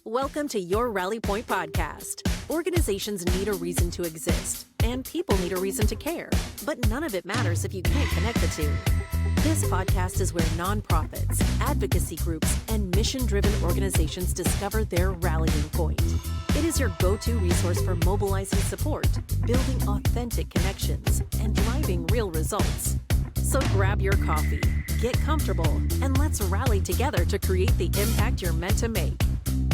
Welcome to your Rally Point podcast. Organizations need a reason to exist, and people need a reason to care, but none of it matters if you can't connect the two. This podcast is where nonprofits, advocacy groups, and mission-driven organizations discover their rallying point. It is your go-to resource for mobilizing support, building authentic connections, and driving real results. So grab your coffee, get comfortable, and let's rally together to create the impact you're meant to make.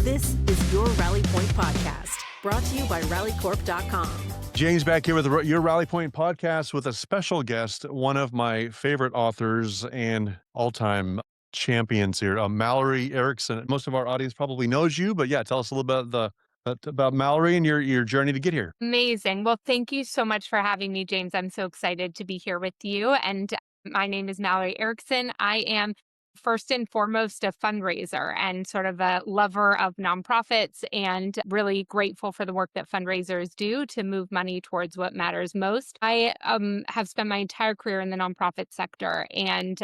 This is your Rally Point podcast, brought to you by rallycorp.com. James back here with your Rally Point podcast with a special guest, one of my favorite authors and all-time champions here, Mallory Erickson. Most of our audience probably knows you, but yeah, tell us a little bit about Mallory and your journey to get here. Amazing. Well, thank you so much for having me, James. I'm so excited to be here with you. And my name is Mallory Erickson. I am first and foremost a fundraiser and sort of a lover of nonprofits, and really grateful for the work that fundraisers do to move money towards what matters most. I have spent my entire career in the nonprofit sector and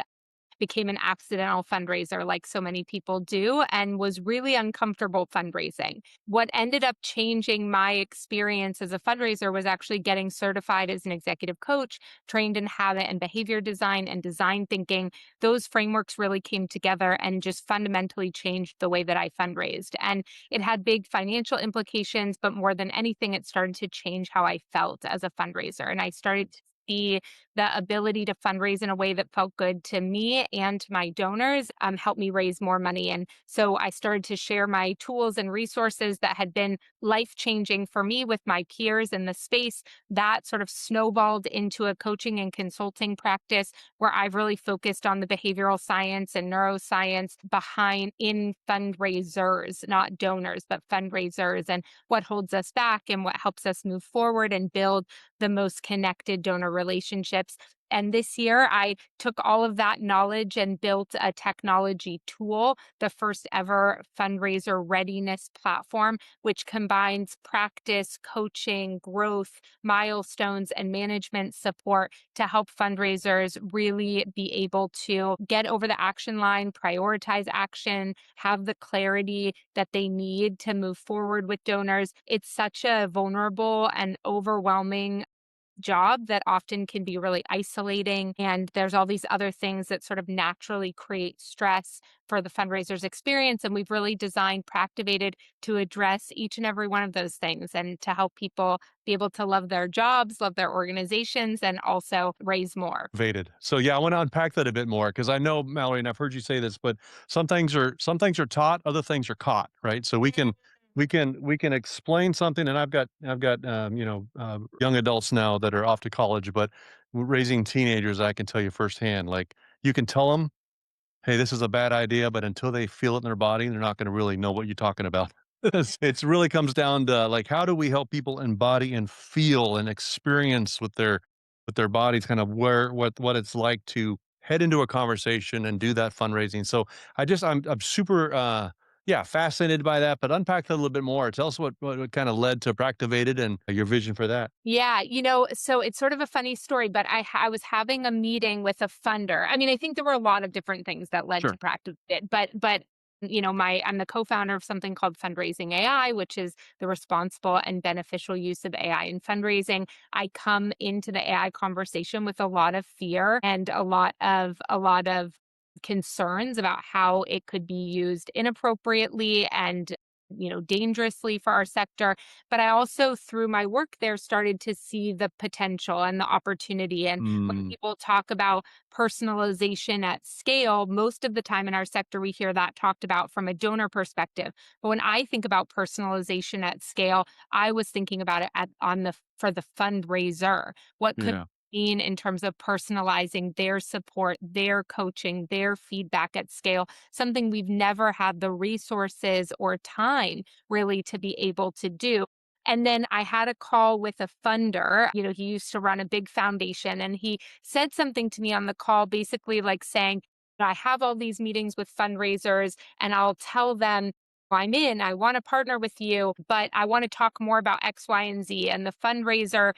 became an accidental fundraiser like so many people do, and was really uncomfortable fundraising. What ended up changing my experience as a fundraiser was actually getting certified as an executive coach, trained in habit and behavior design and design thinking. Those frameworks really came together and just fundamentally changed the way that I fundraised. And it had big financial implications, but more than anything, it started to change how I felt as a fundraiser. And I started to see the ability to fundraise in a way that felt good to me and to my donors helped me raise more money. And so I started to share my tools and resources that had been life-changing for me with my peers in the space. That sort of snowballed into a coaching and consulting practice where I've really focused on the behavioral science and neuroscience behind in fundraisers, not donors, but fundraisers, and what holds us back and what helps us move forward and build the most connected donor relationships. And this year, I took all of that knowledge and built a technology tool, the first ever fundraiser readiness platform, which combines practice, coaching, growth, milestones, and management support to help fundraisers really be able to get over the action line, prioritize action, have the clarity that they need to move forward with donors. It's such a vulnerable and overwhelming job that often can be really isolating. And there's all these other things that sort of naturally create stress for the fundraiser's experience. And we've really designed Practivated to address each and every one of those things and to help people be able to love their jobs, love their organizations, and also raise more. So yeah, I want to unpack that a bit more because I know, Mallory, and I've heard you say this, but some things are taught, other things are caught, right? So we can explain something, and I've got young adults now that are off to college, but raising teenagers, I can tell you firsthand, like you can tell them, hey, this is a bad idea, but until they feel it in their body, they're not going to really know what you're talking about. It really comes down to like, how do we help people embody and feel and experience with their bodies, kind of what it's like to head into a conversation and do that fundraising. So I'm super fascinated by that, but unpack that a little bit more. Tell us what kind of led to Practivated and your vision for that. Yeah, so it's sort of a funny story, but I was having a meeting with a funder. I mean, I think there were a lot of different things that led Sure. to Practivated, but I'm the co-founder of something called Fundraising AI, which is the responsible and beneficial use of AI in fundraising. I come into the AI conversation with a lot of fear and a lot of concerns about how it could be used inappropriately and dangerously for our sector. But I also, through my work there, started to see the potential and the opportunity. And when Mm, people talk about personalization at scale, most of the time in our sector, we hear that talked about from a donor perspective. But when I think about personalization at scale, I was thinking about it for the fundraiser. What could yeah. mean in terms of personalizing their support, their coaching, their feedback at scale, something we've never had the resources or time really to be able to do. And then I had a call with a funder. He used to run a big foundation, and he said something to me on the call, basically like saying, I have all these meetings with fundraisers and I'll tell them, I want to partner with you, but I want to talk more about X, Y, and Z. And the fundraiser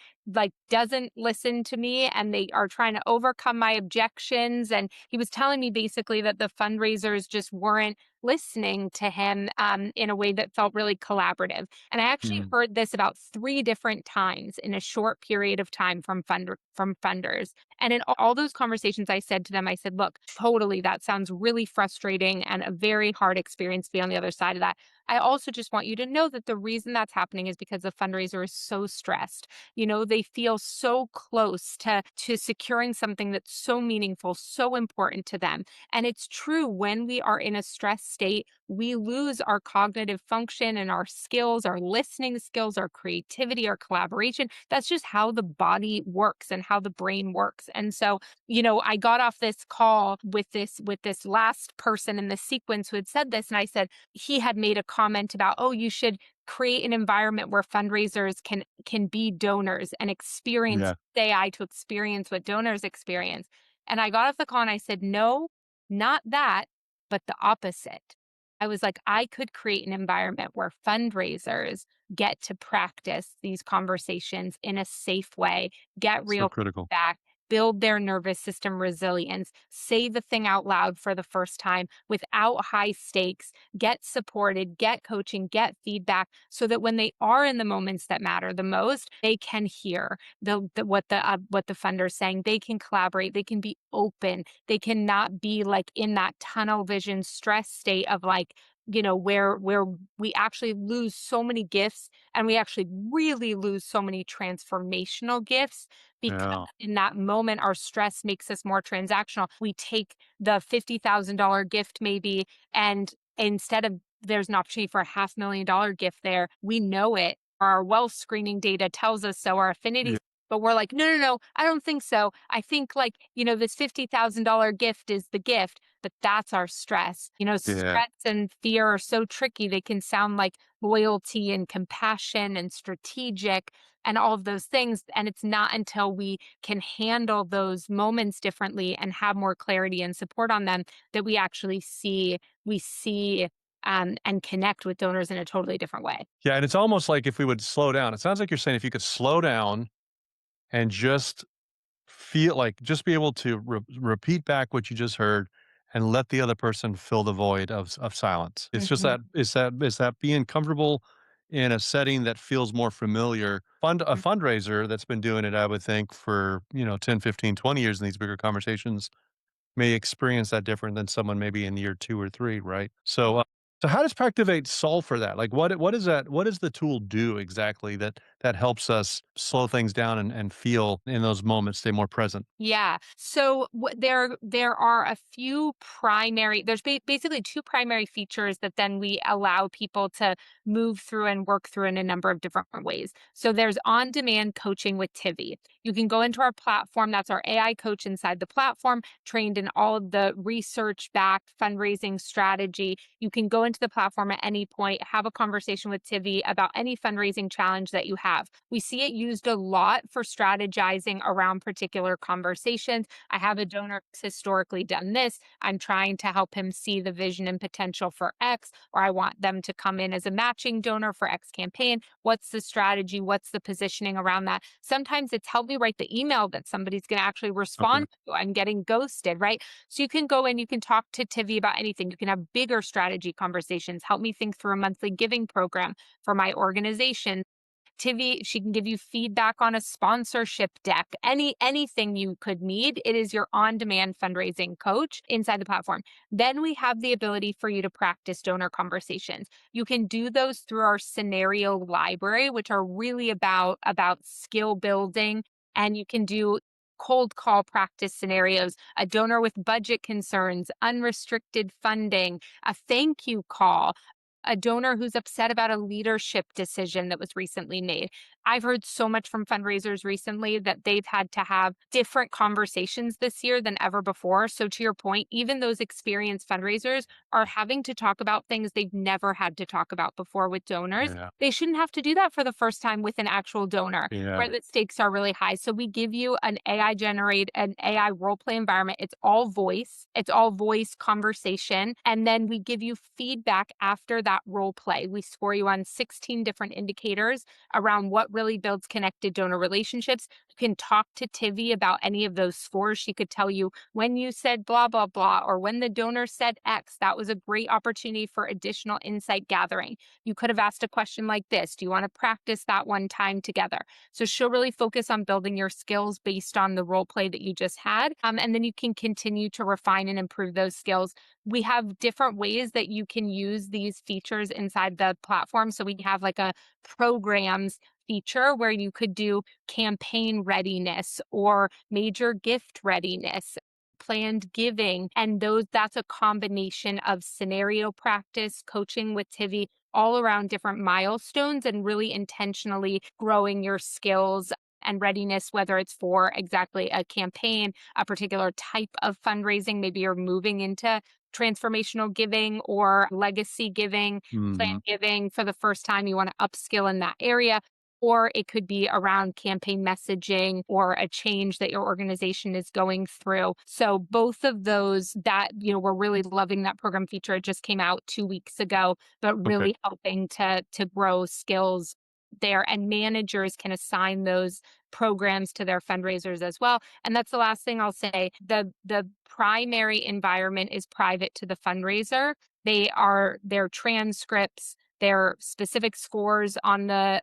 doesn't listen to me, and they are trying to overcome my objections. And he was telling me basically that the fundraisers just weren't listening to him in a way that felt really collaborative. And I actually Mm. heard this about 3 different times in a short period of time from funders. And in all those conversations, I said to them, I said, look, totally, that sounds really frustrating and a very hard experience to be on the other side of that. I also just want you to know that the reason that's happening is because the fundraiser is so stressed. They feel so close to securing something that's so meaningful, so important to them. And it's true, when we are in a stress state, we lose our cognitive function and our skills, our listening skills, our creativity, our collaboration. That's just how the body works and how the brain works. And so, I got off this call with this last person in the sequence who had said this, and I said, he had made a comment about, oh, you should create an environment where fundraisers can be donors and experience Yeah. AI to experience what donors experience. And I got off the call and I said, no, not that, but the opposite. I was like, I could create an environment where fundraisers get to practice these conversations in a safe way, get So real critical. feedback, build their nervous system resilience, say the thing out loud for the first time without high stakes, get supported, get coaching, get feedback, so that when they are in the moments that matter the most, they can hear what the funder's saying. They can collaborate. They can be open. They cannot be like in that tunnel vision stress state of like, where we actually lose so many gifts, and we actually really lose so many transformational gifts, because Yeah. in that moment our stress makes us more transactional. We take the $50,000 gift maybe, and instead of, there's an opportunity for a $500,000 gift there. We know it. Our wealth screening data tells us so, our Yeah. affinities. But we're like, no, no, no, I don't think so. I think, like, this $50,000 gift is the gift, but that's our stress. Yeah. Stress and fear are so tricky. They can sound like loyalty and compassion and strategic and all of those things. And it's not until we can handle those moments differently and have more clarity and support on them that we actually see and connect with donors in a totally different way. Yeah. And it's almost like if we would slow down, it sounds like you're saying if you could slow down and just be able to repeat back what you just heard and let the other person fill the void of silence. It's just Mhm. that being comfortable in a setting that feels more familiar. A fundraiser that's been doing it, I would think, for 10, 15, 20 years in these bigger conversations may experience that different than someone maybe in year 2 or 3, right? So how does Practivate solve for that? Like, what is that? What does the tool do exactly that helps us slow things down and feel in those moments, stay more present? Yeah. So there are a few primary. There's basically 2 primary features that then we allow people to move through and work through in a number of different ways. So there's on-demand coaching with Tivi. You can go into our platform. That's our AI coach inside the platform, trained in all of the research-backed fundraising strategy. You can go into the platform at any point, have a conversation with Tivi about any fundraising challenge that you have. We see it used a lot for strategizing around particular conversations. I have a donor who's historically done this. I'm trying to help him see the vision and potential for X, or I want them to come in as a matching donor for X campaign. What's the strategy? What's the positioning around that? Sometimes it's help me write the email that somebody's going to actually Okay. respond to. I'm getting ghosted, right? So you can go in, you can talk to Tivi about anything. You can have bigger strategy conversations. Help me think through a monthly giving program for my organization. Tivi, she can give you feedback on a sponsorship deck, anything you could need. It is your on-demand fundraising coach inside the platform. Then we have the ability for you to practice donor conversations. You can do those through our scenario library, which are really about skill building, and you can do cold call practice scenarios, a donor with budget concerns, unrestricted funding, a thank you call, a donor who's upset about a leadership decision that was recently made. I've heard so much from fundraisers recently that they've had to have different conversations this year than ever before. So, to your point, even those experienced fundraisers are having to talk about things they've never had to talk about before with donors. Yeah. They shouldn't have to do that for the first time with an actual donor Yeah. where the stakes are really high. So, we give you an AI role play environment. It's all voice conversation. And then we give you feedback after that that role play. We score you on 16 different indicators around what really builds connected donor relationships. You can talk to Tivi about any of those scores. She could tell you when you said blah, blah, blah, or when the donor said X, that was a great opportunity for additional insight gathering. You could have asked a question like this: do you want to practice that one time together? So she'll really focus on building your skills based on the role play that you just had. And then you can continue to refine and improve those skills. We have different ways that you can use these features inside the platform. So we have like a programs feature where you could do campaign readiness or major gift readiness, planned giving, and those that's a combination of scenario practice, coaching with Tivi, all around different milestones and really intentionally growing your skills and readiness, whether it's for exactly a campaign, a particular type of fundraising. Maybe you're moving into transformational giving or legacy giving, Hmm. planned giving for the first time. You want to upskill in that area. Or it could be around campaign messaging or a change that your organization is going through. So both of those that, we're really loving that program feature. It just came out 2 weeks ago, but Okay. really helping to grow skills there. And managers can assign those programs to their fundraisers as well. And that's the last thing I'll say. The primary environment is private to the fundraiser. Their transcripts, their specific scores on the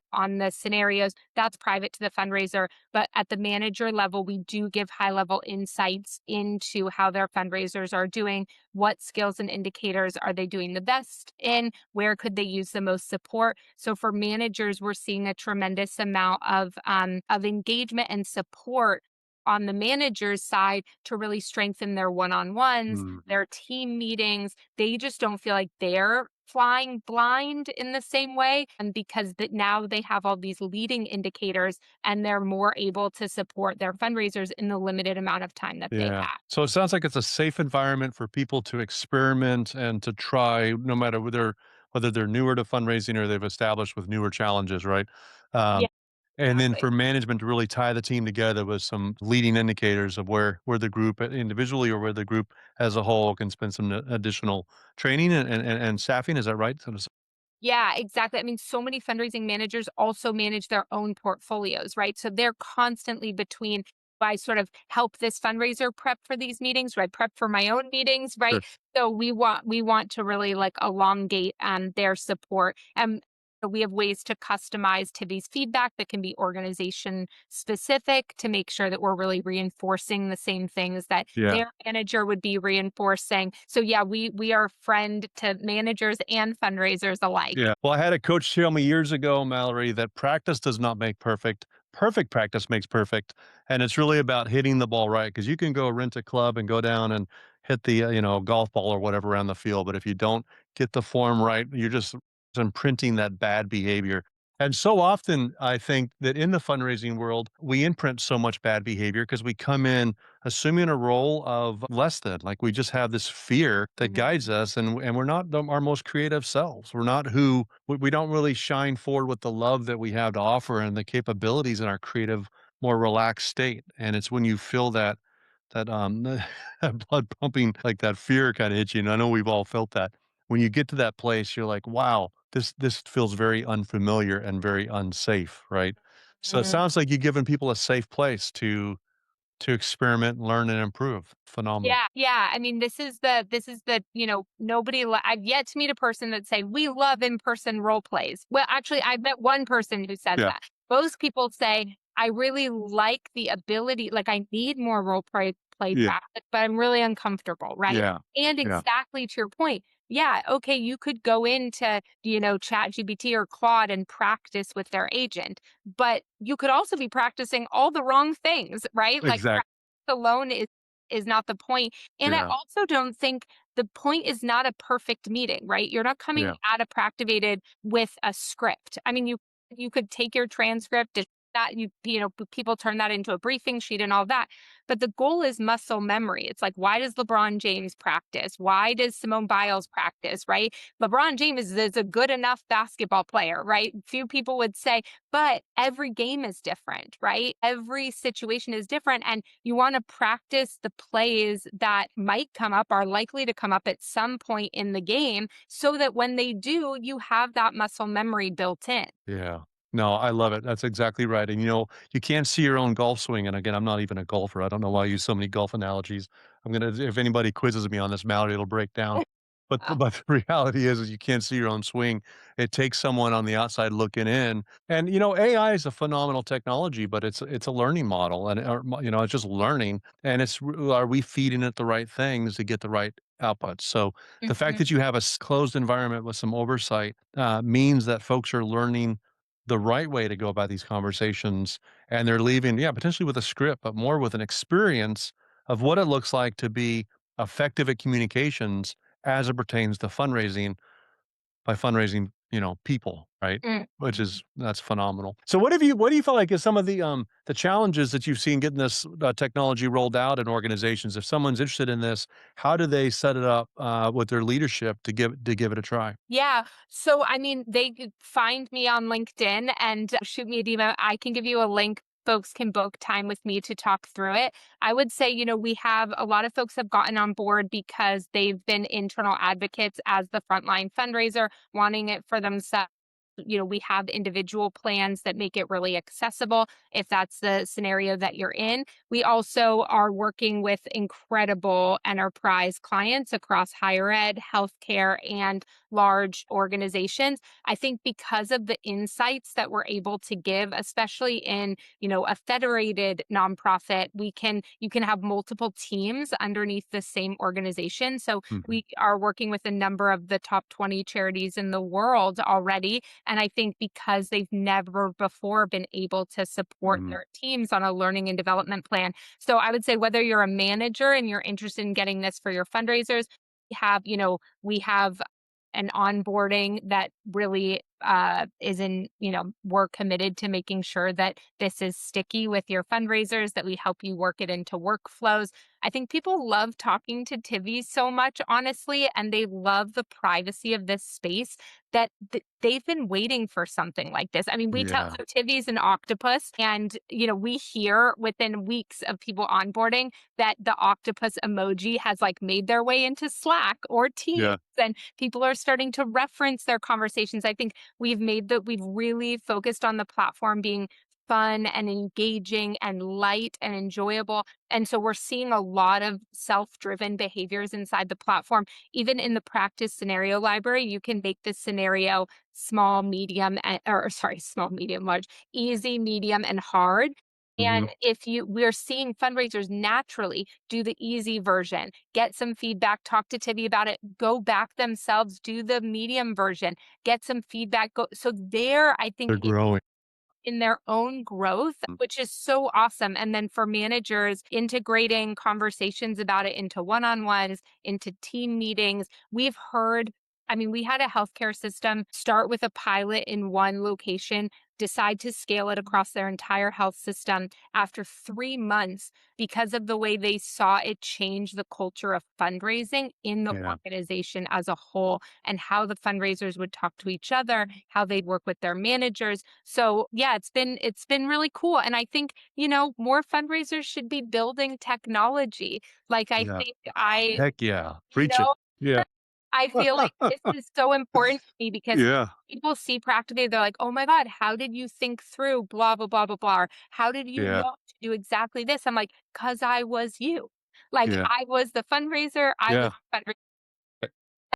scenarios, that's private to the fundraiser. But at the manager level, we do give high level insights into how their fundraisers are doing, what skills and indicators are they doing the best in, where could they use the most support. So for managers, we're seeing a tremendous amount of engagement and support on the manager's side to really strengthen their one-on-ones, Hmm. their team meetings. They just don't feel like they're flying blind in the same way. And because that now they have all these leading indicators and they're more able to support their fundraisers in the limited amount of time that they Yeah. have. So it sounds like it's a safe environment for people to experiment and to try, no matter whether they're newer to fundraising or they've established with newer challenges, right? Yeah, Um, and then exactly. for management to really tie the team together with some leading indicators of where the group individually or where the group as a whole can spend some additional training and staffing. Is that right? Yeah, exactly. I mean, so many fundraising managers also manage their own portfolios, right? So they're constantly between, I sort of help this fundraiser prep for these meetings, right? Prep for my own meetings, right? Sure. So we want to really like elongate their support. And we have ways to customize to these feedback that can be organization specific to make sure that we're really reinforcing the same things that Yeah. their manager would be reinforcing. So yeah, we are a friend to managers and fundraisers alike. Yeah. Well, I had a coach tell me years ago, Mallory, that practice does not make perfect. Perfect practice makes perfect. And it's really about hitting the ball right. Because you can go rent a club and go down and hit the, golf ball or whatever around the field. But if you don't get the form right, you're just imprinting that bad behavior. And so often, I think that in the fundraising world, we imprint so much bad behavior because we come in assuming a role of less than. Like we just have this fear that guides us, and we're not our most creative selves. We're not who we don't really shine forward with the love that we have to offer and the capabilities in our creative, more relaxed state. And it's when you feel that that blood pumping, like that fear kind of hits you. And I know we've all felt that. When you get to that place, you're like, wow, this feels very unfamiliar and very unsafe, right? So it Mhm. sounds like you've given people a safe place to experiment, learn, and improve. Phenomenal. Yeah, yeah. I mean, this is the, I've yet to meet a person that say we love in-person role plays. Well, actually, I've met one person who says Yeah. that. Most people say, I really like the ability, like I need more role play Yeah. practice, but I'm really uncomfortable, right? Yeah. And Yeah. exactly to your point, yeah, okay, you could go into, Chat GPT or Claude and practice with their agent, but you could also be practicing all the wrong things, right? Like Exactly. practice alone is not the point. And I Yeah. also don't think the point is not a perfect meeting, right? You're not coming Yeah. out of Practivated with a script. I mean, you could take your transcript that people turn that into a briefing sheet and all that. But the goal is muscle memory. It's like, why does LeBron James practice? Why does Simone Biles practice? Right? LeBron James is a good enough basketball player, right? Few people would say, but every game is different, right? Every situation is different, and you want to practice the plays that might come up, are likely to come up at some point in the game, so that when they do, you have that muscle memory built in. Yeah. No, I love it. That's exactly right. And you can't see your own golf swing. And again, I'm not even a golfer. I don't know why I use so many golf analogies. If anybody quizzes me on this, Mallory, it'll break down. But the reality is you can't see your own swing. It takes someone on the outside looking in. And AI is a phenomenal technology, but it's a learning model, and it's just learning. And are we feeding it the right things to get the right outputs? So the fact Mhm. that you have a closed environment with some oversight means that folks are learning the right way to go about these conversations, and they're leaving, yeah, potentially with a script, but more with an experience of what it looks like to be effective at communications as it pertains to fundraising by fundraising, people, right? Which Mhm. is that's phenomenal. So what do you feel like is some of the challenges that you've seen getting this technology rolled out in organizations? If someone's interested in this, how do they set it up with their leadership to give it a try? Yeah. So, I mean, they could find me on LinkedIn and shoot me a DM. I can give you a link. Folks can book time with me to talk through it. I would say, we have a lot of folks have gotten on board because they've been internal advocates as the frontline fundraiser, wanting it for themselves. We have individual plans that make it really accessible if that's the scenario that you're in. We also are working with incredible enterprise clients across higher ed, healthcare, and large organizations. I think because of the insights that we're able to give, especially in, a federated nonprofit, you can have multiple teams underneath the same organization. So Mhm. we are working with a number of the top 20 charities in the world already. And I think because they've never before been able to support Mhm. their teams on a learning and development plan. So I would say whether you're a manager and you're interested in getting this for your fundraisers, we have an onboarding that really is in, we're committed to making sure that this is sticky with your fundraisers, that we help you work it into workflows. I think people love talking to Tivy so much, honestly, and they love the privacy of this space that they've been waiting for something like this. I mean, we tell Yeah. so Tivy's an octopus, and we hear within weeks of people onboarding that the octopus emoji has like made their way into Slack or Teams, Yeah. and people are starting to reference their conversations. I think we've really focused on the platform being fun and engaging and light and enjoyable. And so we're seeing a lot of self-driven behaviors inside the platform. Even in the practice scenario library, you can make this scenario small, medium, or sorry, small, medium, large, easy, medium, and hard. And Mhm. we're seeing fundraisers naturally do the easy version, get some feedback, talk to Tibby about it, go back themselves, do the medium version, get some feedback. So there, I think They're growing. in their own growth, Mm. which is so awesome. And then for managers, integrating conversations about it into one on ones, into team meetings. We had a healthcare system start with a pilot in one location, decide to scale it across their entire health system after 3 months because of the way they saw it change the culture of fundraising in the Yeah. organization as a whole, and how the fundraisers would talk to each other, how they'd work with their managers. So yeah, it's been really cool. And I think, more fundraisers should be building technology. Like I Yeah. think I, Heck yeah. you Preach it. know, Yeah. I feel like this is so important to me because Yeah. people see Practivated, they're like, oh my God, how did you think through blah, blah, blah, blah, blah? Or how did you Yeah. know to do exactly this? I'm like, because I was you. Like Yeah. I was the fundraiser, I was Yeah. the fundraiser.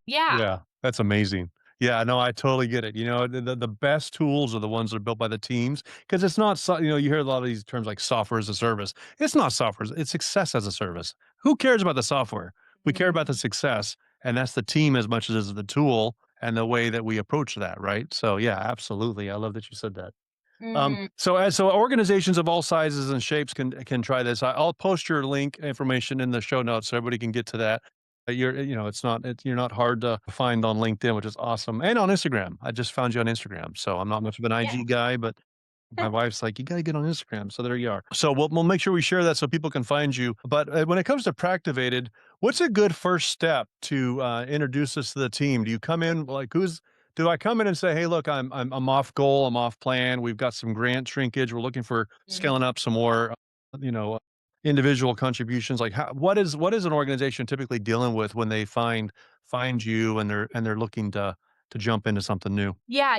Yeah. Yeah, that's amazing. Yeah, no, I totally get it. The best tools are the ones that are built by the teams because it's not, you hear a lot of these terms like software as a service. It's not software, it's success as a service. Who cares about the software? We care about the success, and that's the team as much as it is the tool and the way that we approach that, right? So, yeah, absolutely. I love that you said that. Mm, So organizations of all sizes and shapes can try this. I'll post your link information in the show notes so everybody can get to that. You're not hard to find on LinkedIn, which is awesome, and on Instagram. I just found you on Instagram, so I'm not much of an yeah. IG guy, but My wife's like, "You gotta get on Instagram." So there you are. So we'll make sure we share that so people can find you. But, when it comes to Practivated, what's a good first step to, introduce us to the team? Do you come in like, do I come in and say, "Hey, look, I'm off goal, I'm off plan. We've got some grant shrinkage. We're looking for Mhm. scaling up some more, you know, individual contributions." Like, what is an organization typically dealing with when they find you and they're looking to jump into something new? Yeah,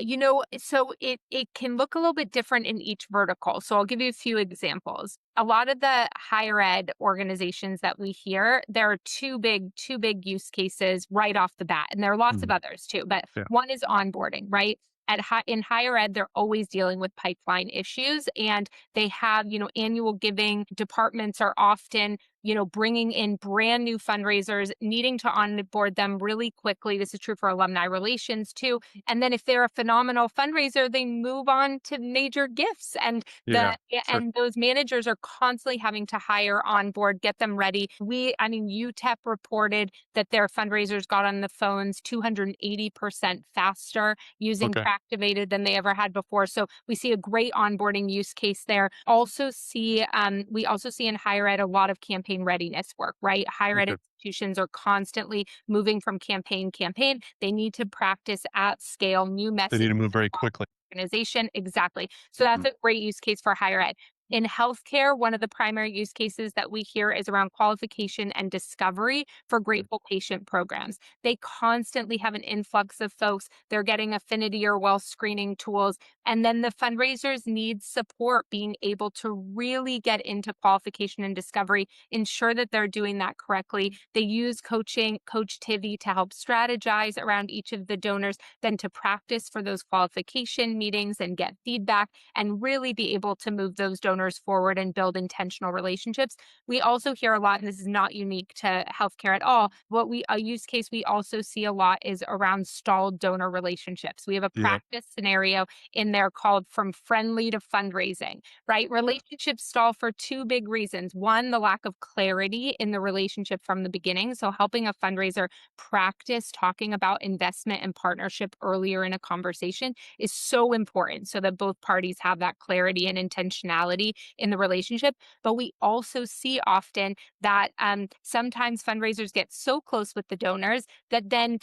so it can look a little bit different in each vertical. So I'll give you a few examples. A lot of the higher ed organizations that we hear, there are two big use cases right off the bat, and there are lots of Mhm. others too. But Yeah. one is onboarding, right? In higher ed, they're always dealing with pipeline issues, and they have annual giving. Departments are often bringing in brand new fundraisers, needing to onboard them really quickly. This is true for alumni relations too. And then if they're a phenomenal fundraiser, they move on to major gifts. And Yeah. Sure. those managers are constantly having to hire on board, get them ready. UTEP reported that their fundraisers got on the phones 280% faster using Okay. Practivated than they ever had before. So we see a great onboarding use case there. We also see in higher ed a lot of campaign readiness work, right? Higher ed Okay. institutions are constantly moving from campaign. They need to practice at scale new They need messages to move very quickly. organization. Exactly. So that's Mhm. a great use case for higher ed. In healthcare, one of the primary use cases that we hear is around qualification and discovery for grateful patient programs. They constantly have an influx of folks. They're getting affinity or wealth screening tools. And then the fundraisers need support being able to really get into qualification and discovery, ensure that they're doing that correctly. They use Coach Tivy to help strategize around each of the donors, then to practice for those qualification meetings and get feedback and really be able to move those donors forward and build intentional relationships. We also hear a lot, and this is not unique to healthcare at all. A use case we also see a lot is around stalled donor relationships. We have a Yeah. practice scenario in there called from friendly to fundraising, right? Relationships stall for two big reasons. One, the lack of clarity in the relationship from the beginning. So helping a fundraiser practice talking about investment and partnership earlier in a conversation is so important so that both parties have that clarity and intentionality in the relationship. But we also see often that sometimes fundraisers get so close with the donors that then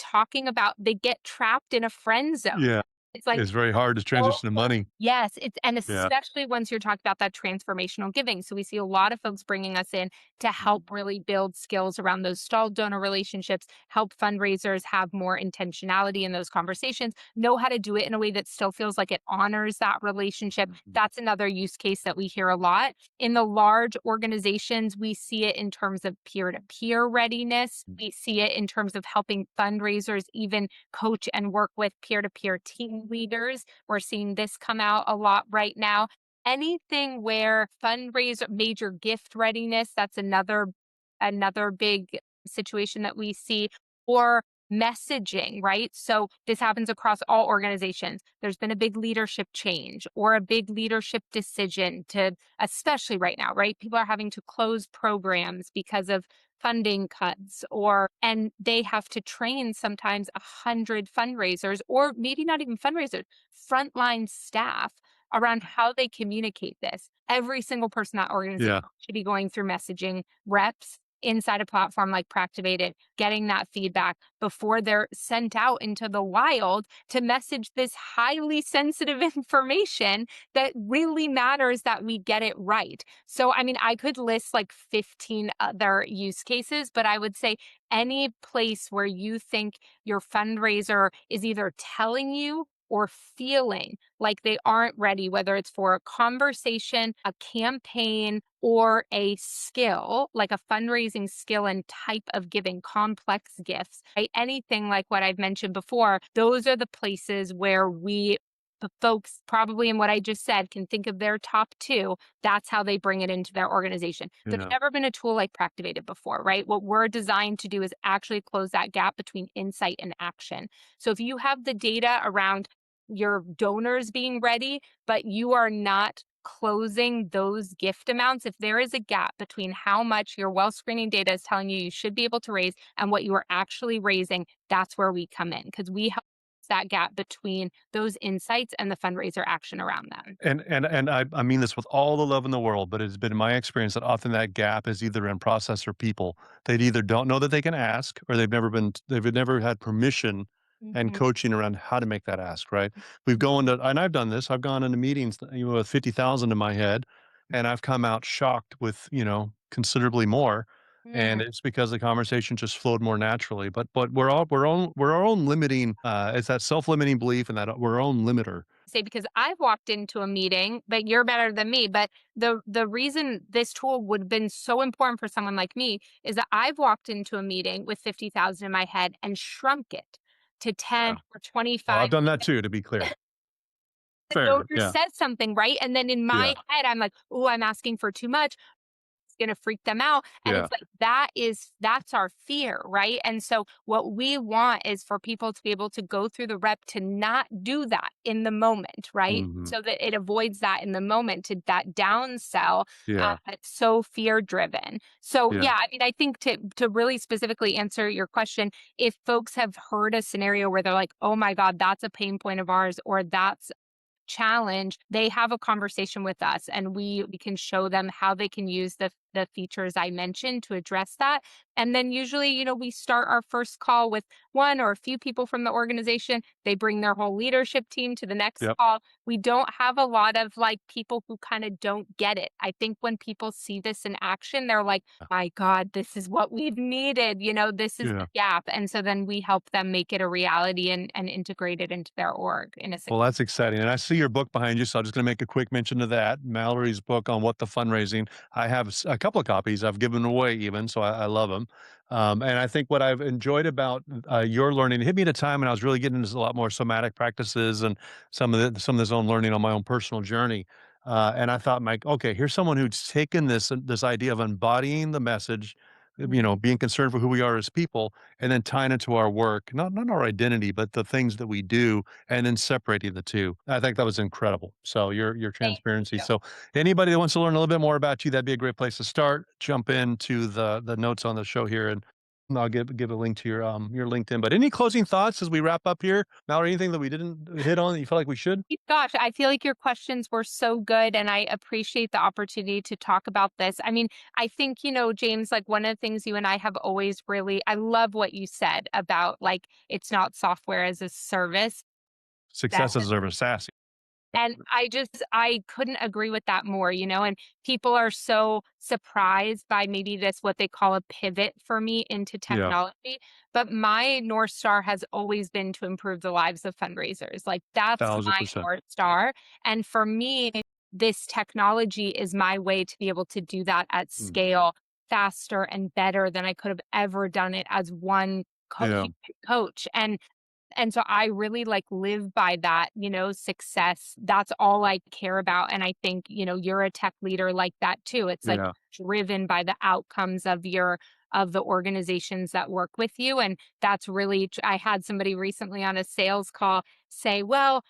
they get trapped in a friend zone. Yeah. It's like, It's very hard to oh, transition to money. yes, and Yeah. especially once you're talking about that transformational giving. So we see a lot of folks bringing us in to help really build skills around those stalled donor relationships, help fundraisers have more intentionality in those conversations, know how to do it in a way that still feels like it honors that relationship. That's another use case that we hear a lot. In the large organizations, we see it in terms of peer-to-peer readiness. We see it in terms of helping fundraisers even coach and work with peer-to-peer team leaders. We're seeing this come out a lot right now. Anything where fundraiser major gift readiness, that's another big situation that we see, or messaging, right? So this happens across all organizations. There's been a big leadership change or a big leadership decision to, especially right now, right? People are having to close programs because of funding cuts, and they have to train sometimes 100 fundraisers, or maybe not even fundraisers, frontline staff around how they communicate this. Every single person in that organization Yeah. should be going through messaging reps inside a platform like Practivated, getting that feedback before they're sent out into the wild to message this highly sensitive information that really matters that we get it right. So, I could list like 15 other use cases, but I would say any place where you think your fundraiser is either telling you or feeling like they aren't ready, whether it's for a conversation, a campaign, or a skill, like a fundraising skill and type of giving complex gifts, right? Anything like what I've mentioned before, those are the places where the folks probably in what I just said can think of their top two. That's how they bring it into their organization. There's Yeah. never been a tool like Practivated before, right? What we're designed to do is actually close that gap between insight and action. So if you have the data around your donors being ready, but you are not closing those gift amounts, if there is a gap between how much your wealth screening data is telling you you should be able to raise and what you are actually raising, that's where we come in, because we help that gap between those insights and the fundraiser action around them. And I mean this with all the love in the world, but it's been my experience that often that gap is either in process or people. They either don't know that they can ask, or they've never had permission and Mhm. coaching around how to make that ask, right? We've gone to and I've done this. I've gone into meetings, with 50,000 in my head, and I've come out shocked with, considerably more. And Mm. it's because the conversation just flowed more naturally. But we're our own limiting. It's that self-limiting belief and that we're our own limiter. Say because I've walked into a meeting, but you're better than me. But the reason this tool would have been so important for someone like me is that I've walked into a meeting with 50,000 in my head and shrunk it to 10 Yeah. or Well, 25. I've done that too, to be clear. The Fair, donor yeah, says something, right? And then in yeah, my head, I'm like, oh, I'm asking for too much. Gonna freak them out. And yeah, it's like that's our fear, right? And so what we want is for people to be able to go through the rep to not do that in the moment, right? mhm, So that it avoids that in the moment to that downsell yeah, that's so fear driven. So yeah, yeah, I mean, I think to really specifically answer your question, if folks have heard a scenario where they're like, oh my God, that's a pain point of ours, or that's challenge, they have a conversation with us and we can show them how they can use the features I mentioned to address that. And then usually, we start our first call with one or a few people from the organization. They bring their whole leadership team to the next yep, call. We don't have a lot of like people who kind of don't get it. I think when people see this in action, they're like, my God, this is what we've needed. This is the yeah. gap. And so then we help them make it a reality and integrate it into their org in a Well, that's exciting, and I see your book behind you, so I'm just gonna make a quick mention of that. Mallory's book on what the fundraising. I have a couple of copies I've given away even, so I love them. And I think what I've enjoyed about, your learning, it hit me at a time when I was really getting into a lot more somatic practices and some of this own learning on my own personal journey. And I thought, Mike, okay, here's someone who's taken this idea of embodying the message, being concerned for who we are as people, and then tying it to our work, not our identity, but the things that we do, and then separating the two. I think that was incredible. So your Thank transparency. you. So anybody that wants to learn a little bit more about you, that'd be a great place to start. Jump into the notes on the show here, and I'll give a link to your LinkedIn. But any closing thoughts as we wrap up here, Mallory? Anything that we didn't hit on that you feel like we should? Gosh, I feel like your questions were so good, and I appreciate the opportunity to talk about this. I mean, I think, James, like one of the things you and I have always really, I love what you said about like, it's not software as a service. Success is over sassy. And I couldn't agree with that more, and people are so surprised by maybe this, what they call a pivot for me into Yeah, technology. But my North Star has always been to improve the lives of fundraisers. Like that's thousand my percent. North Star. And for me, this technology is my way to be able to do that at Mm. scale faster and better than I could have ever done it as one Yeah, human coach. And so I really like live by that, success. That's all I care about. And I think, you're a tech leader like that too. It's like yeah, driven by the outcomes of the organizations that work with you. And that's really, I had somebody recently on a sales call say, well,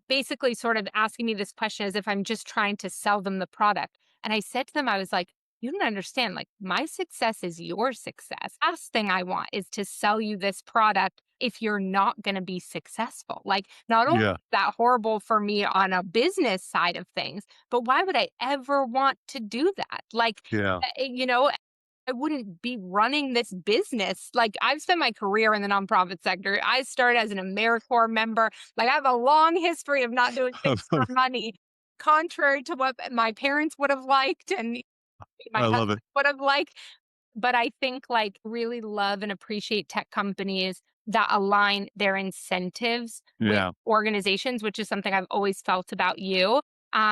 basically sort of asking me this question as if I'm just trying to sell them the product. And I said to them, I was like, you don't understand. Like, my success is your success. Last thing I want is to sell you this product if you're not going to be successful. Like, not only yeah, is that horrible for me on a business side of things, but why would I ever want to do that? Like, yeah. I wouldn't be running this business. Like, I've spent my career in the nonprofit sector. I started as an AmeriCorps member. Like, I have a long history of not doing things for money, contrary to what my parents would have liked and my I husband love it. would have liked. But I think like really love and appreciate tech companies that align their incentives with Yeah, organizations, which is something I've always felt about you.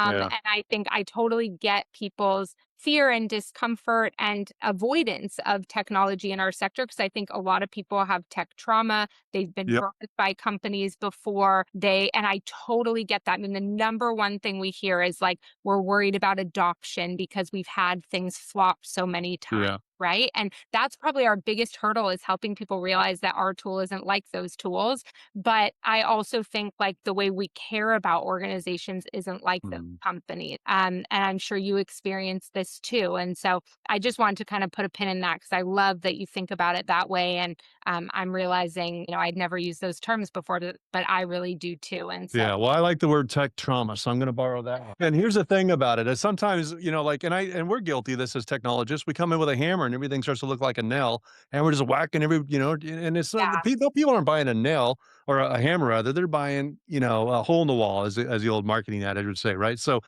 yeah, And I think I totally get people's fear and discomfort and avoidance of technology in our sector because I think a lot of people have tech trauma. They've been yep, burned by companies before and I totally get that. I mean, the number one thing we hear is like, we're worried about adoption because we've had things flop so many times. yeah. Right. And that's probably our biggest hurdle is helping people realize that our tool isn't like those tools. But I also think like the way we care about organizations isn't like the Mm. company. And I'm sure you experience this this too. And so I just wanted to kind of put a pin in that because I love that you think about it that way. And I'm realizing, I'd never used those terms before, but I really do too. And so, Yeah, well, I like the word tech trauma, so I'm going to borrow that one. And here's the thing about it: is sometimes, like, and we're guilty of this as technologists. We come in with a hammer, and everything starts to look like a nail, and we're just whacking and it's not, the yeah, people aren't buying a nail or a hammer rather; they're buying, a hole in the wall, as the old marketing adage would say, right? So,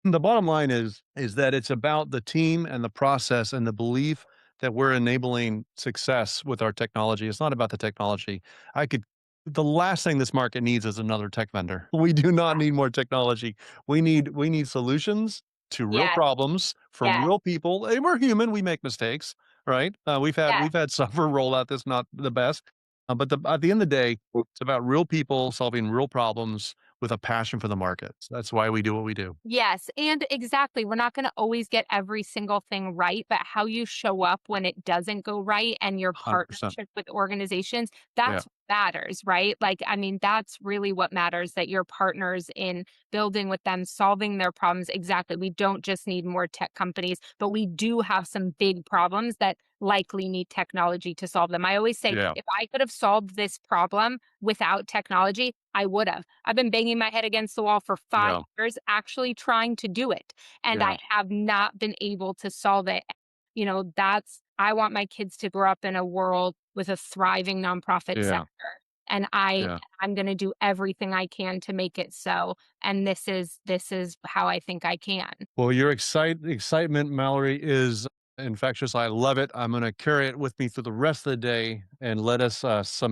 the bottom line is that it's about the team and the process and the belief that we're enabling success with our technology. It's not about the technology. I could The last thing this market needs is another tech vendor. We do not need more technology. We need solutions to real yeah, problems for yeah, real people. And we're human. We make mistakes, right? yeah. We've had software roll out that's not the best, but at the end of the day, it's about real people solving real problems with a passion for the market. So that's why we do what we do. Yes, and exactly. We're not going to always get every single thing right, but how you show up when it doesn't go right and your 100%. partnership with organizations, Yeah. that's what matters, right? Like, I mean, that's really what matters that your partners in building with them, solving their problems. Exactly. We don't just need more tech companies, but we do have some big problems that likely need technology to solve them. I always say, Yeah. if I could have solved this problem without technology, I would have. I've been banging my head against the wall for 5 Yeah. years actually trying to do it, and Yeah. I have not been able to solve it. That's I want my kids to grow up in a world with a thriving nonprofit Yeah. sector, and Yeah. I'm gonna do everything I can to make it so, and this is how I think I can. Well, your excitement, Mallory, is infectious. I love it. I'm going to carry it with me through the rest of the day and let us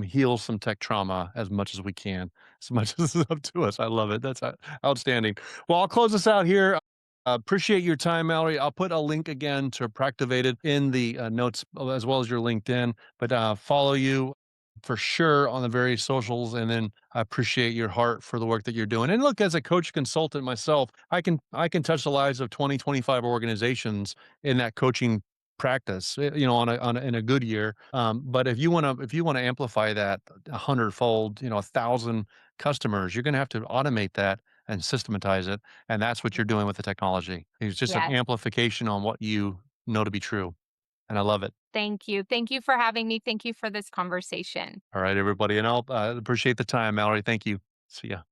heal some tech trauma as much as we can, as much as it's up to us. I love it. That's outstanding. Well, I'll close this out here. Appreciate your time, Mallory. I'll put a link again to Practivated in the notes as well as your LinkedIn. But follow you for sure on the various socials, and then I appreciate your heart for the work that you're doing. And look, as a coach consultant myself, I can touch the lives of 20, 25 organizations in that coaching practice, in a good year. But if you want to amplify that 100-fold, 1,000 customers, you're going to have to automate that and systematize it. And that's what you're doing with the technology. It's just an Yes. amplification on what you know to be true. And I love it. Thank you. Thank you for having me. Thank you for this conversation. All right, everybody. And I'll appreciate the time, Mallory. Thank you. See ya.